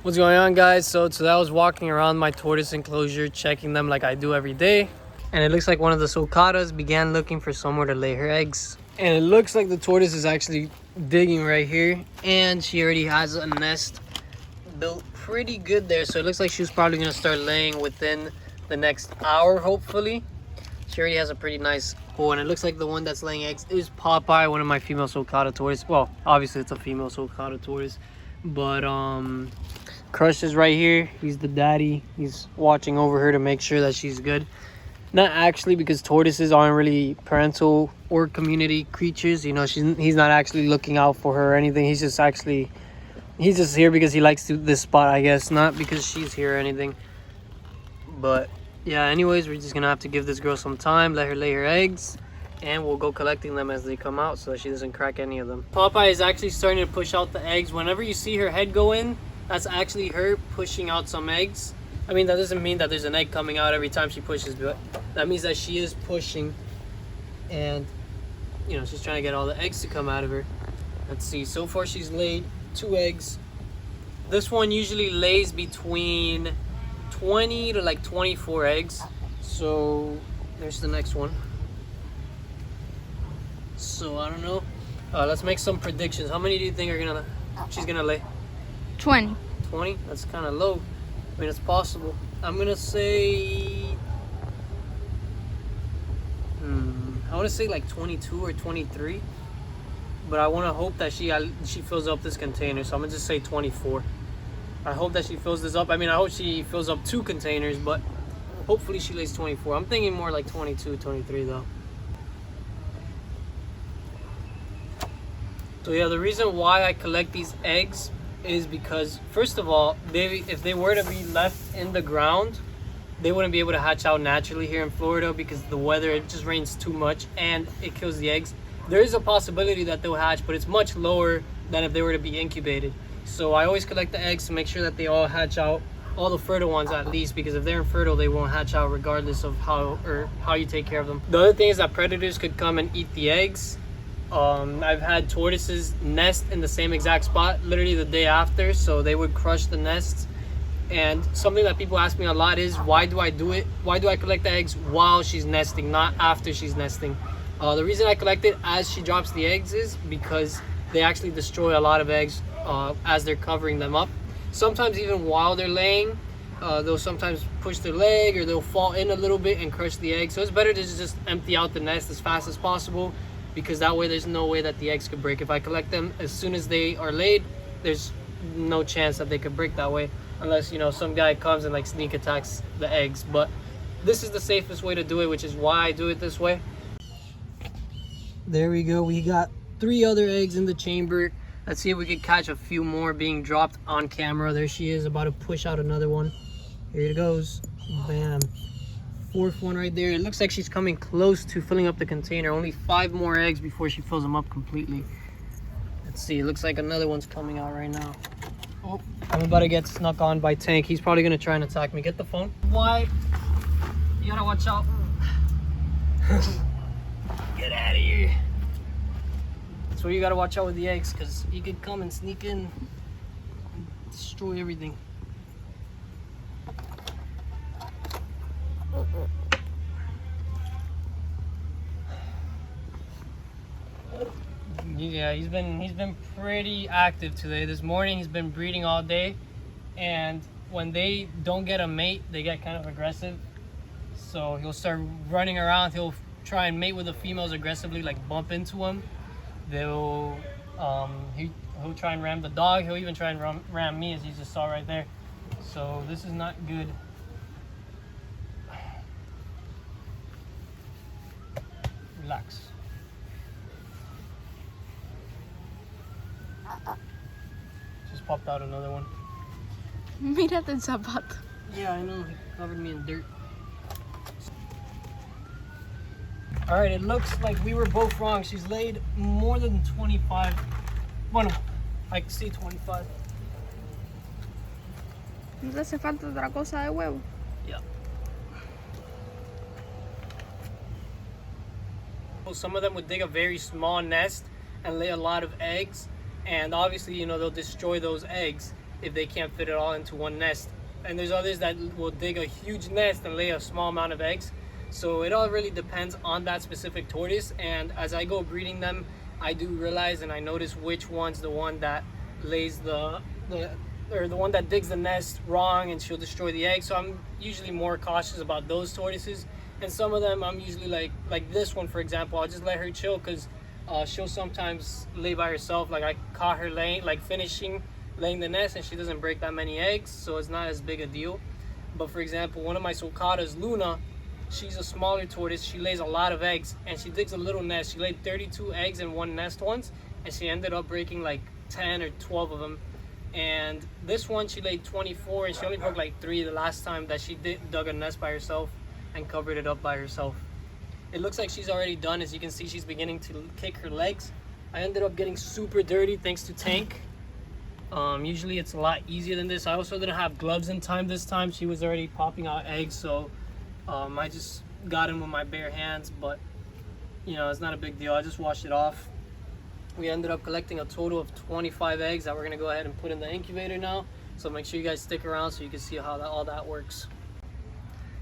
What's going on, guys? So today I was walking around my tortoise enclosure, checking them like I do every day, and it looks like one of the sulcatas began looking for somewhere to lay her eggs. And it looks like the tortoise is actually digging right here, and she already has a nest built pretty good there. So it looks like she's probably gonna start laying within the next hour, hopefully. She already has a pretty nice hole, and it looks like the one that's laying eggs is Popeye, one of my female sulcata tortoise. Well, obviously it's a female sulcata tortoise, but Crush is right here. He's the daddy. He's watching over her to make sure that she's good. Not actually, because tortoises aren't really parental or community creatures. You know, he's not actually looking out for her or anything. He's just here because he likes this spot, I guess. Not because she's here or anything. But yeah, anyways, we're just gonna have to give this girl some time, let her lay her eggs, and we'll go collecting them as they come out so that she doesn't crack any of them. Popeye is actually starting to push out the eggs. Whenever you see her head go in, that's actually her pushing out some eggs. I mean, that doesn't mean that there's an egg coming out every time she pushes, but that means that she is pushing, and you know, she's trying to get all the eggs to come out of her. Let's see, so far she's laid 2 eggs. This one usually lays between 20 to like 24 eggs. So there's the next one. So I don't know. Let's make some predictions. How many do you think she's gonna lay? 20. 20? That's kind of low. I mean, it's possible. I'm gonna say I want to say like 22 or 23, but I want to hope that she fills up this container, so I'm gonna just say 24. I hope that she fills this up. I mean, I hope she fills up 2 containers, but hopefully she lays 24. I'm thinking more like 22, 23 though. So yeah, the reason why I collect these eggs is because, first of all, if they were to be left in the ground, they wouldn't be able to hatch out naturally here in Florida because the weather, it just rains too much and it kills the eggs. There is a possibility that they'll hatch, but it's much lower than if they were to be incubated. So I always collect the eggs to make sure that they all hatch out, all the fertile ones at least, because if they're infertile, they won't hatch out regardless of how you take care of them. The other thing is that predators could come and eat the eggs. I've had tortoises nest in the same exact spot literally the day after, so they would crush the nests. And something that people ask me a lot is, why do I do it? Why do I collect the eggs while she's nesting, not after she's nesting? The reason I collect it as she drops the eggs is because they actually destroy a lot of eggs as they're covering them up. Sometimes even while they're laying, they'll sometimes push their leg or they'll fall in a little bit and crush the egg. So it's better to just empty out the nest as fast as possible, because that way there's no way that the eggs could break. If I collect them as soon as they are laid, there's no chance that they could break that way, unless, you know, some guy comes and like sneak attacks the eggs. But this is the safest way to do it, which is why I do it this way. There we go. We got 3 other eggs in the chamber. Let's see if we could catch a few more being dropped on camera. There she is, about to push out another one. Here it goes. Bam. 4th one right there. It looks like she's coming close to filling up the container. Only 5 more eggs before she fills them up completely. Let's see. It looks like another one's coming out right now. Oh, I'm about to get snuck on by Tank. He's probably gonna try and attack me. Get the phone. Why? You gotta watch out. Get out of here. That's where you gotta watch out with the eggs, because he could come and sneak in and destroy everything. Yeah, he's been pretty active today. This morning he's been breeding all day, and when they don't get a mate, they get kind of aggressive. So he'll start running around. He'll try and mate with the females aggressively, like bump into them. He'll try and ram the dog. He'll even try and ram me, as you just saw right there. So this is not good. Relax. Just popped out another one. Mírate el zapato. Yeah, I know. He covered me in dirt. All right, it looks like we were both wrong. She's laid more than 25. Bueno, I can see 25. ¿No te hace falta otra cosa de huevo? Yeah. Some of them would dig a very small nest and lay a lot of eggs, and obviously, you know, they'll destroy those eggs. if they can't fit it all into one nest. And there's others that will dig a huge nest and lay a small amount of eggs. So it all really depends on that specific tortoise. And as I go breeding them, I do realize and I notice which one's the one that lays the one that digs the nest wrong and she'll destroy the egg. So I'm usually more cautious about those tortoises. And some of them I'm usually like this one, for example, I'll just let her chill because she'll sometimes lay by herself. Like I caught her finishing laying the nest and she doesn't break that many eggs, so it's not as big a deal. But for example, one of my sulcatas, Luna, she's a smaller tortoise. She lays a lot of eggs and she digs a little nest. She laid 32 eggs in one nest once and she ended up breaking like 10 or 12 of them. And this one she laid 24 and she only broke like 3 the last time that she dug a nest by herself and covered it up by herself. It looks like she's already done. As you can see, she's beginning to kick her legs. I ended up getting super dirty thanks to Tank. Usually it's a lot easier than this. I also didn't have gloves in time this time. She was already popping out eggs, so I just got in with my bare hands, but you know, it's not a big deal. I just washed it off. We ended up collecting a total of 25 eggs that we're gonna go ahead and put in the incubator now. So make sure you guys stick around so you can see how all that works.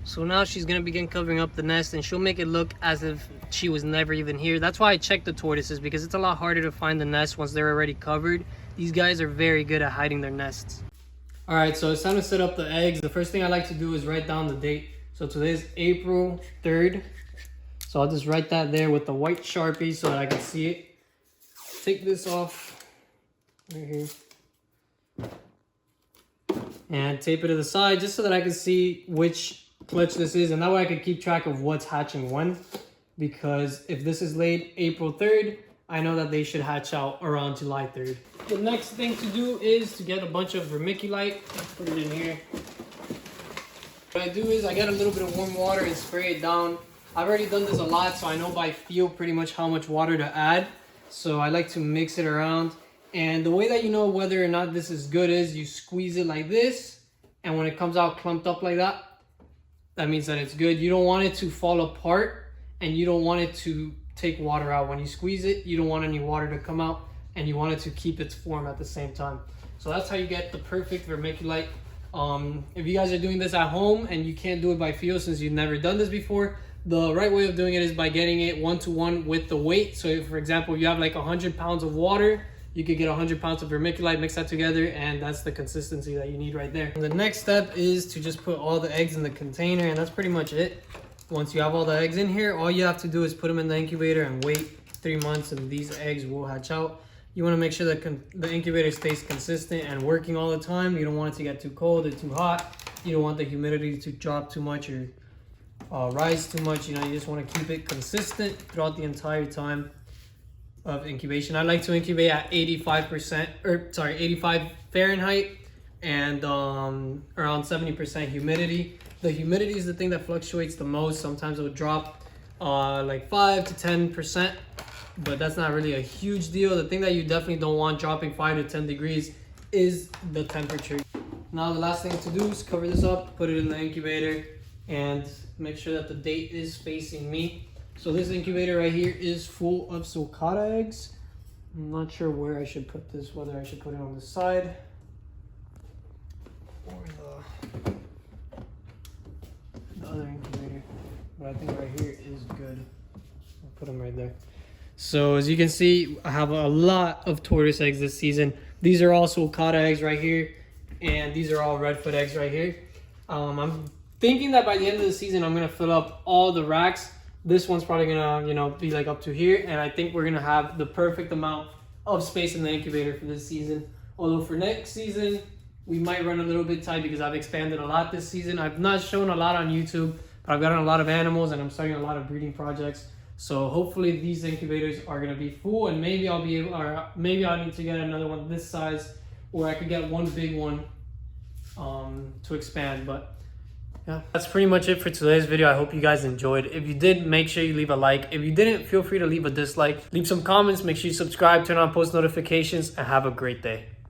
So now she's gonna begin covering up the nest and she'll make it look as if she was never even here. That's why I check the tortoises, because it's a lot harder to find the nest once they're already covered. These guys are very good at hiding their nests. All right, so it's time to set up the eggs. The first thing I like to do is write down the date. So today's April 3rd. So I'll just write that there with the white Sharpie so that I can see it. Take this off right here. And tape it to the side just so that I can see which clutch this is. And that way I can keep track of what's hatching when. Because if this is laid April 3rd, I know that they should hatch out around July 3rd. The next thing to do is to get a bunch of vermiculite. Put it in here. What I do is I get a little bit of warm water and spray it down. I've already done this a lot, so I know by feel pretty much how much water to add. So I like to mix it around. And the way that you know whether or not this is good is you squeeze it like this. And when it comes out clumped up like that, that means that it's good. You don't want it to fall apart and you don't want it to take water out. When you squeeze it, you don't want any water to come out and you want it to keep its form at the same time. So that's how you get the perfect vermiculite. If you guys are doing this at home and you can't do it by feel since you've never done this before, the right way of doing it is by getting it 1-to-1 with the weight. So if, for example, you have like 100 pounds of water, you could get 100 pounds of vermiculite, mix that together, and that's the consistency that you need right there. And the next step is to just put all the eggs in the container, and that's pretty much it. Once you have all the eggs in here, all you have to do is put them in the incubator and wait 3 months, and these eggs will hatch out. You want to make sure that the incubator stays consistent and working all the time. You don't want it to get too cold or too hot. You don't want the humidity to drop too much or rise too much. You know, you just want to keep it consistent throughout the entire time of incubation. I like to incubate at 85 Fahrenheit and around 70% humidity. The humidity is the thing that fluctuates the most. Sometimes it will drop like 5 to 10%, but that's not really a huge deal. The thing that you definitely don't want dropping 5 to 10 degrees is the temperature. Now the last thing to do is cover this up, put it in the incubator, and make sure that the date is facing me. So this incubator right here is full of sulcata eggs. I'm not sure where I should put this, whether I should put it on the side or the other incubator, but I think right here is good. I'll put them right there. So as you can see, I have a lot of tortoise eggs this season. These are all sulcata eggs right here, and these are all redfoot eggs right here. I'm thinking that by the end of the season, I'm gonna fill up all the racks. This one's probably gonna, you know, be like up to here, and I think we're gonna have the perfect amount of space in the incubator for this season. Although for next season, we might run a little bit tight because I've expanded a lot this season. I've not shown a lot on YouTube, but I've gotten a lot of animals and I'm starting a lot of breeding projects. So hopefully these incubators are gonna be full, and maybe I'll be able, or maybe I'll need to get another one this size, or I could get one big one to expand. But yeah, that's pretty much it for today's video. I hope you guys enjoyed. If you did, make sure you leave a like. If you didn't, feel free to leave a dislike. Leave some comments, make sure you subscribe, turn on post notifications, and have a great day.